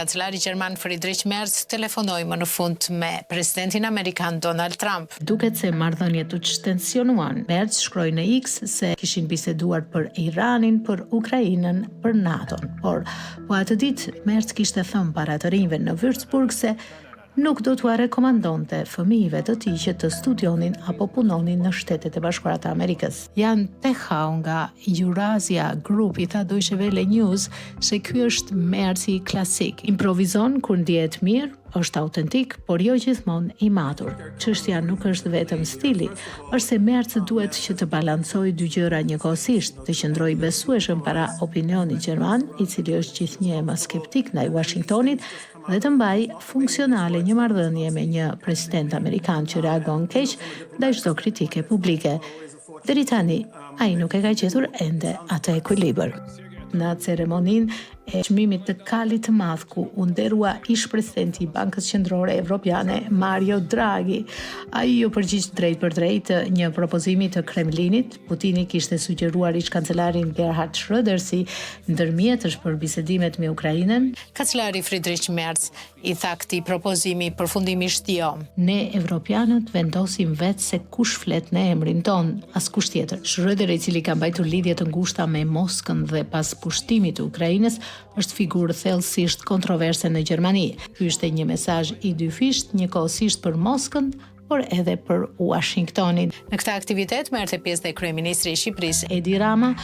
Kancelari gjerman Friedrich Merz telefonoi më në fund me presidentin amerikan Donald Trump. Duket se marrëdhëniet u tensionuan. Merz shkroi në X se kishin biseduar për Iranin, për Ukrainën, për NATO-n. Por po atë ditë Merz kishte thënë para të rinjve në Würzburg se nuk do t'ua rekomandonte fëmijëve të tij që të studionin apo punonin në Shtetet e Bashkuara të Amerikës. Jan Techau nga Eurasia Group i tha Deutsche Welle News se ky është Merzi klasik. Improvizon kur ndihet mirë, është autentik, por jo gjithmonë i matur. Çështja nuk është vetëm stili, është se Merz duhet që të balancojë dy gjëra njëkohësisht, të qëndrojë besueshëm para opinionit gjerman, i cili është gjithnjë më skeptik ndaj Washingtonit, dhe të mbaj funksionale një marrëdhënie me një president amerikan që reagon keq ndaj çdo kritike publike. Deri tani, ai nuk e ka gjetur ende atë ekuilibër. Në ceremoninë e çmimit të Kalit të Madh ku u nderua ish-presidenti i Bankës Qendrore Evropiane Mario Draghi, ai u përgjigj drejt për drejt një propozimi të Kremlinit. Putini kishte sugjeruar ish-kancelarin Gerhard Schröder si ndërmjetësh për bisedimet me Ukrainën. Kancelari Friedrich Merz i tha këtij propozimi përfundimisht jo. Ne evropianët vendosim vetë se kush flet në emrin ton, askush tjetër. Schröder, i cili ka mbajtur lidhje të ngushta me Moskën dhe pas pushtimit të Ukrainës, është figurë thellësisht kontroverse në Gjermani. Ky ishte një mesazh i dyfisht, njëkohësisht për Moskën, por edhe për Washingtonin. Në këtë aktivitet merrte pjesë dhe kryeministri i Shqipërisë Edi Rama,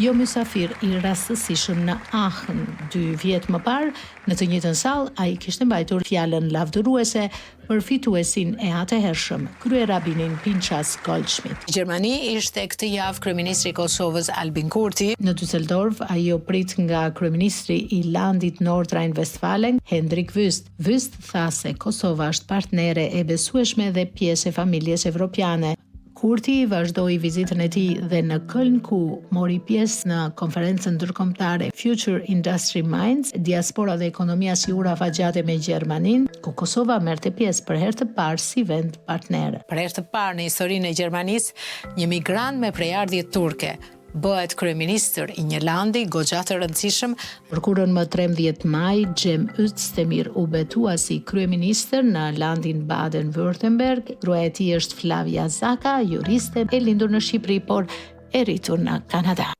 jo mysafir i rastësishëm në Aachen 2 vjet më parë. Në të njëjtën sallë ai kishte mbajtur fjalën lavdëruese për fituesin e atëhershëm, kryerabinin Pinchas Goldschmidt. Gjermani ishte këtë javë kryeministri i Kosovës Albin Kurti. Në Düsseldorf ai u prit nga kryeministri i Landit Nordrhein-Westfalen Hendrik Wüst. Wüst tha se Kosova është partnere e besueshme dhe pjesë e familjes evropiane. Kurti vazhdoi vizitën e tij dhe në Köln ku mori pjesë në konferencën ndërkombëtare Future Industry Minds, diaspora dhe ekonomia si ura afatgjate me Gjermaninë, ku Kosova merrte pjesë për herë të parë si vend partner. Për herë të parë në historinë e Gjermanisë, një migrant me prejardhje turke bëhet kryeministër i një landi goxha të rëndësishëm. Mërkurën më 13 maj, Cem Özdemir u betua si kryeministër në landin Baden-Württemberg. Gruaja e tij është Flavia Zaka, juriste e lindur në Shqipëri, por e rritur në Kanada.